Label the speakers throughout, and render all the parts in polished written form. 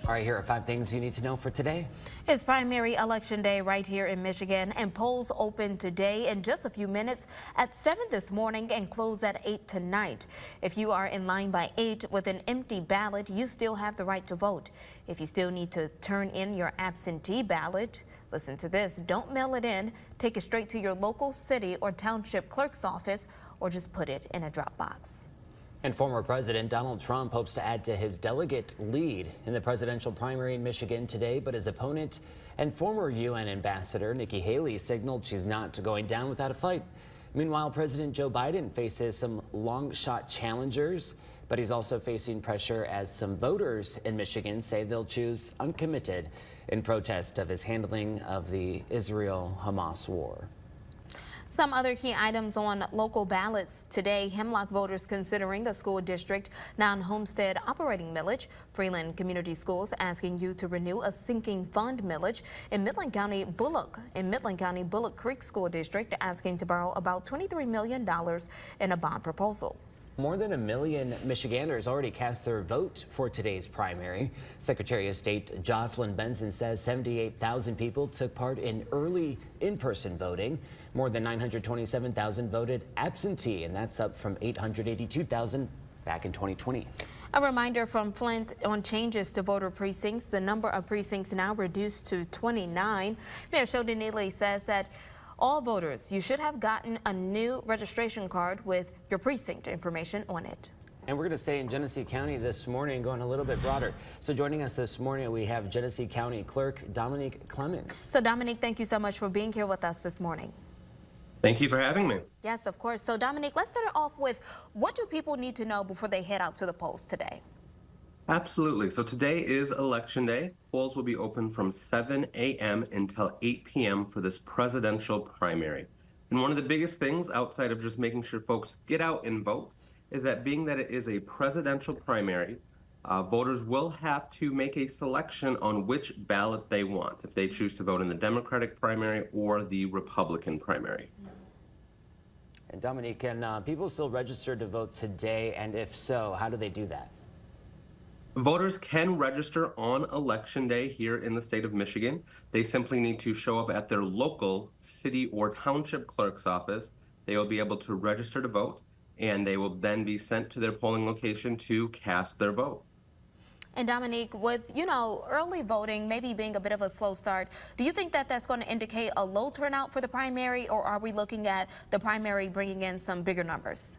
Speaker 1: All right, here are 5 things you need to know for today.
Speaker 2: It's primary election day right here in Michigan, and polls open today in just a few minutes at 7 this morning and close at 8 tonight. If you are in line by 8 with an empty ballot, you still have the right to vote. If you still need to turn in your absentee ballot, listen to this. Don't mail it in. Take it straight to your local city or township clerk's office, or just put it in a drop box.
Speaker 1: And former President Donald Trump hopes to add to his delegate lead in the presidential primary in Michigan today, but his opponent and former UN ambassador Nikki Haley signaled she's not going down without a fight. Meanwhile, President Joe Biden faces some long shot challengers, but he's also facing pressure as some voters in Michigan say they'll choose uncommitted in protest of his handling of the Israel-Hamas war.
Speaker 2: Some other key items on local ballots today. Hemlock voters considering a school district non-homestead operating millage. Freeland Community Schools asking you to renew a sinking fund millage. In Midland County, Bullock Creek School District asking to borrow about $23 million in a bond proposal.
Speaker 1: More than 1 million Michiganders already cast their vote for today's primary. Secretary of State Jocelyn Benson says 78,000 people took part in early in-person voting. More than 927,000 voted absentee, and that's up from 882,000 back in 2020.
Speaker 2: A reminder from Flint on changes to voter precincts. The number of precincts now reduced to 29. Mayor Sheldon Neely says that all voters, you should have gotten a new registration card with your precinct information on it.
Speaker 1: And we're going to stay in Genesee County this morning, going a little bit broader. So joining us this morning, we have Genesee County Clerk Dominique Clemens.
Speaker 2: So Dominique, thank you so much for being here with us this morning.
Speaker 3: Thank you for having me.
Speaker 2: Yes, of course. So Dominique, let's start it off with, what do people need to know before they head out to the polls today?
Speaker 3: Absolutely. So today is Election Day. Polls will be open from 7 a.m. until 8 p.m. for this presidential primary. And one of the biggest things outside of just making sure folks get out and vote is that being that it is a presidential primary, voters will have to make a selection on which ballot they want if they choose to vote in the Democratic primary or the Republican primary.
Speaker 1: And Dominique, can people still register to vote today? And if so, how do they do that?
Speaker 3: Voters can register on Election Day here in the state of Michigan. They simply need to show up at their local city or township clerk's office. They will be able to register to vote, and they will then be sent to their polling location to cast their vote.
Speaker 2: And Dominique, with, early voting maybe being a bit of a slow start, do you think that that's going to indicate a low turnout for the primary, or are we looking at the primary bringing in some bigger numbers?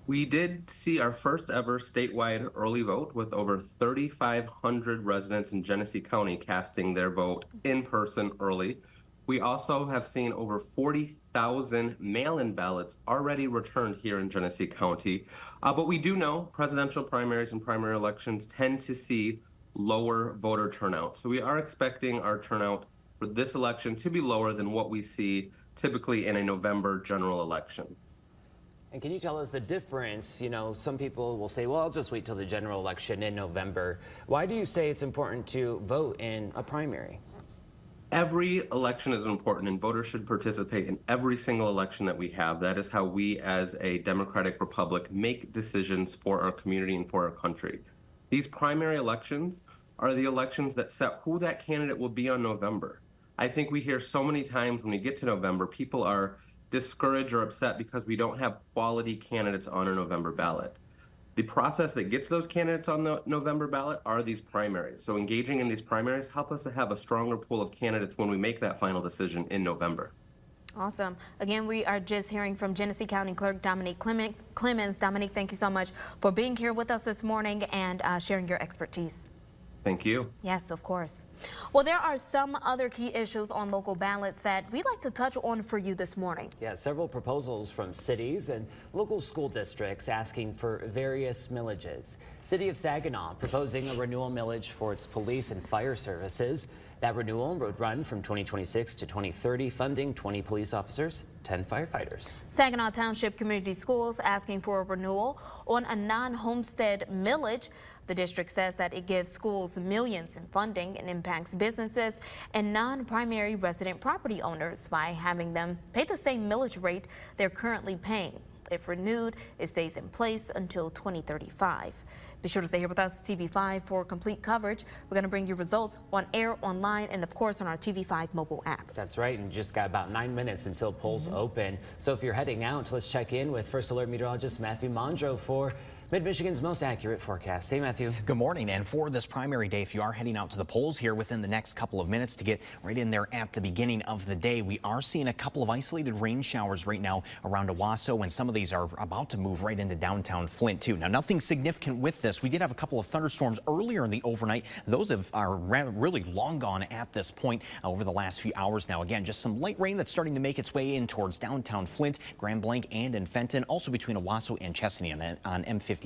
Speaker 3: We did see our first ever statewide early vote with over 3,500 residents in Genesee County casting their vote in person early. We also have seen over 40,000 mail-in ballots already returned here in Genesee County. But we do know presidential primaries and primary elections tend to see lower voter turnout. So we are expecting our turnout for this election to be lower than what we see typically in a November general election.
Speaker 1: And can you tell us the difference? Some people will say, well, I'll just wait till the general election in November. Why do you say it's important to vote in a primary?
Speaker 3: Every election is important, and voters should participate in every single election that we have. That is how we as a democratic republic make decisions for our community and for our country. These primary elections are the elections that set who that candidate will be on November. I think we hear so many times when we get to November, people are discouraged or upset because we don't have quality candidates on a November ballot. The process that gets those candidates on the November ballot are these primaries. So engaging in these primaries help us to have a stronger pool of candidates when we make that final decision in November.
Speaker 2: Awesome. Again, we are just hearing from Genesee County Clerk Dominique Clemens. Dominique, thank you so much for being here with us this morning and sharing your expertise.
Speaker 3: Thank you.
Speaker 2: Yes, of course. Well, there are some other key issues on local ballots that we'd like to touch on for you this morning.
Speaker 1: Yeah, several proposals from cities and local school districts asking for various millages. City of Saginaw proposing a renewal millage for its police and fire services. That renewal would run from 2026 to 2030, funding 20 police officers, 10 firefighters.
Speaker 2: Saginaw Township Community Schools asking for a renewal on a non-homestead millage. The district says that it gives schools millions in funding and impacts businesses and non-primary resident property owners by having them pay the same millage rate they're currently paying. If renewed, it stays in place until 2035. Be sure to stay here with us, TV5, for complete coverage. We're going to bring you results on air, online, and of course on our TV5 mobile app.
Speaker 1: That's right, and just got about 9 minutes until polls open. So if you're heading out, let's check in with First Alert meteorologist Matthew Mondro for Mid-Michigan's most accurate forecast. Hey, Matthew.
Speaker 4: Good morning. And for this primary day, if you are heading out to the polls here within the next couple of minutes to get right in there at the beginning of the day, we are seeing a couple of isolated rain showers right now around Owasso, and some of these are about to move right into downtown Flint, too. Now, nothing significant with this. We did have a couple of thunderstorms earlier in the overnight. Those are really long gone at this point over the last few hours now. Again, just some light rain that's starting to make its way in towards downtown Flint, Grand Blanc, and in Fenton. Also between Owasso and Chesaning on M52.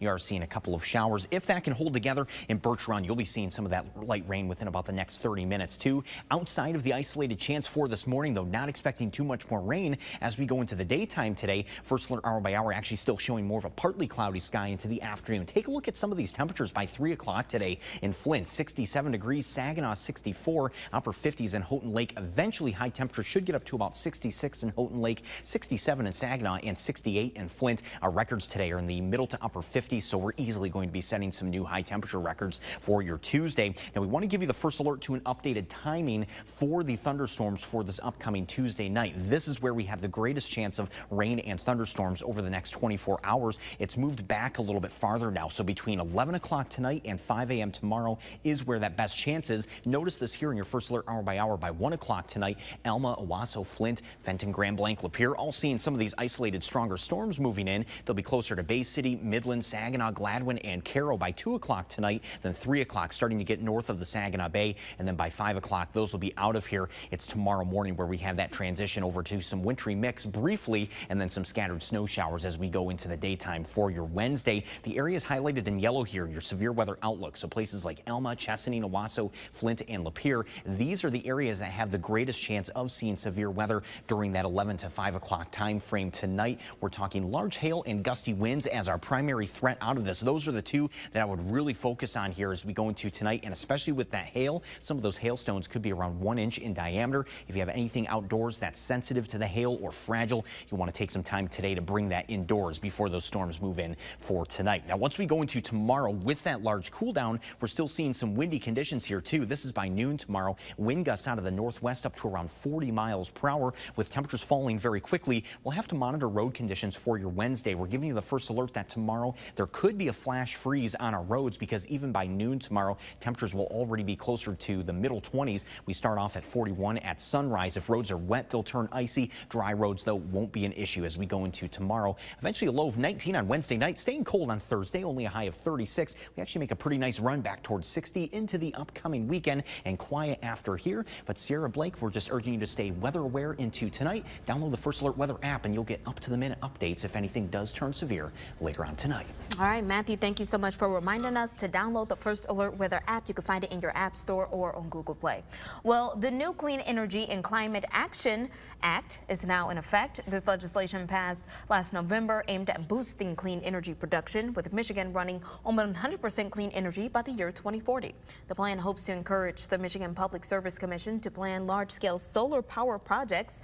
Speaker 4: You are seeing a couple of showers. If that can hold together in Birch Run, you'll be seeing some of that light rain within about the next 30 minutes, too. Outside of the isolated chance for this morning, though, not expecting too much more rain as we go into the daytime today. First Alert hour by hour actually still showing more of a partly cloudy sky into the afternoon. Take a look at some of these temperatures by 3 o'clock today in Flint. 67 degrees, Saginaw 64, upper 50s in Houghton Lake. Eventually, high temperatures should get up to about 66 in Houghton Lake, 67 in Saginaw, and 68 in Flint. Our records today are in the middle to upper 50s, so we're easily going to be setting some new high temperature records for your Tuesday. Now, we want to give you the First Alert to an updated timing for the thunderstorms for this upcoming Tuesday night. This is where we have the greatest chance of rain and thunderstorms over the next 24 hours. It's moved back a little bit farther now, so between 11 o'clock tonight and 5 a.m. tomorrow is where that best chance is. Notice this here in your First Alert hour by hour. By 1 o'clock tonight, Alma, Owasso, Flint, Fenton, Grand Blanc, Lapeer, all seeing some of these isolated stronger storms moving in. They'll be closer to Bay City, Midland, Saginaw, Gladwin, and Caro by 2 o'clock tonight. Then 3 o'clock starting to get north of the Saginaw Bay, and then by 5 o'clock those will be out of here. It's tomorrow morning where we have that transition over to some wintry mix briefly, and then some scattered snow showers as we go into the daytime for your Wednesday. The areas highlighted in yellow here, your severe weather outlook, so places like Alma, Chesaning, Owasso, Flint, and Lapeer. These are the areas that have the greatest chance of seeing severe weather during that 11 to 5 o'clock time frame tonight. We're talking large hail and gusty winds as our primary threat out of this. Those are the two that I would really focus on here as we go into tonight, and especially with that hail. Some of those hailstones could be around 1 inch in diameter. If you have anything outdoors that's sensitive to the hail or fragile, you want to take some time today to bring that indoors before those storms move in for tonight. Now, once we go into tomorrow with that large cool down, we're still seeing some windy conditions here too. This is by noon tomorrow. Wind gusts out of the northwest up to around 40 miles per hour with temperatures falling very quickly. We'll have to monitor road conditions for your Wednesday. We're giving you the first alert that tomorrow there could be a flash freeze on our roads because even by noon tomorrow, temperatures will already be closer to the middle 20s. We start off at 41 at sunrise. If roads are wet, they'll turn icy. Dry roads, though, won't be an issue as we go into tomorrow. Eventually a low of 19 on Wednesday night, staying cold on Thursday, only a high of 36. We actually make a pretty nice run back towards 60 into the upcoming weekend and quiet after here. But Sierra Blake, we're just urging you to stay weather aware into tonight. Download the First Alert weather app and you'll get up to the minute updates if anything does turn severe later on tonight.
Speaker 2: All right, Matthew, thank you so much for reminding us to download the First Alert Weather app. You can find it in your app store or on Google Play. Well, the new Clean Energy and Climate Action Act is now in effect. This legislation passed last November aimed at boosting clean energy production, with Michigan running on 100% clean energy by the year 2040. The plan hopes to encourage the Michigan Public Service Commission to plan large-scale solar power projects.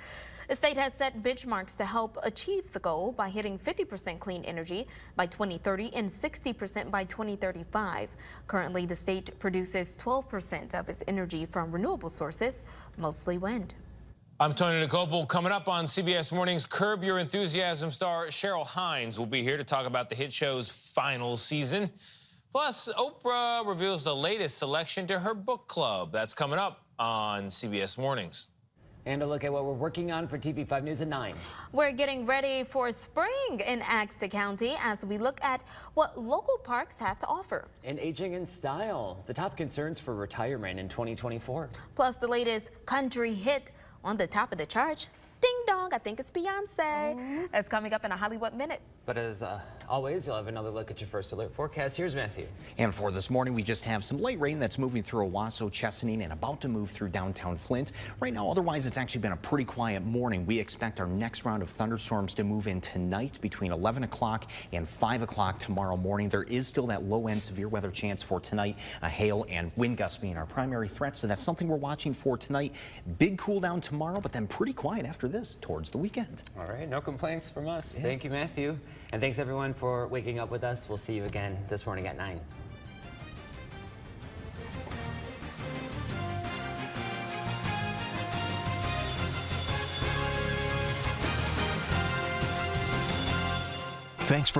Speaker 2: The state has set benchmarks to help achieve the goal by hitting 50% clean energy by 2030 and 60% by 2035. Currently, the state produces 12% of its energy from renewable sources, mostly wind.
Speaker 5: I'm Tony Nicopol. Coming up on CBS Mornings, Curb Your Enthusiasm star Cheryl Hines will be here to talk about the hit show's final season. Plus, Oprah reveals the latest selection to her book club. That's coming up on CBS Mornings.
Speaker 1: And a look at what we're working on for TV5 News at 9.
Speaker 2: We're getting ready for spring in Axtell County as we look at what local parks have to offer.
Speaker 1: And aging in style, the top concerns for retirement in 2024.
Speaker 2: Plus, the latest country hit on the top of the chart. Ding dong, I think it's Beyonce. That's coming up in a Hollywood Minute.
Speaker 1: But as always, you'll have another look at your First Alert forecast. Here's Matthew.
Speaker 4: And for this morning, we just have some light rain that's moving through Owasso, Chesaning, and about to move through downtown Flint. Right now, otherwise, it's actually been a pretty quiet morning. We expect our next round of thunderstorms to move in tonight between 11 o'clock and 5 o'clock tomorrow morning. There is still that low-end severe weather chance for tonight, hail and wind gusts being our primary threats. So that's something we're watching for tonight. Big cool down tomorrow, but then pretty quiet after this towards the weekend.
Speaker 1: All right, no complaints from us. Yeah. Thank you, Matthew. And thanks everyone for waking up with us. We'll see you again this morning at 9.
Speaker 6: Thanks for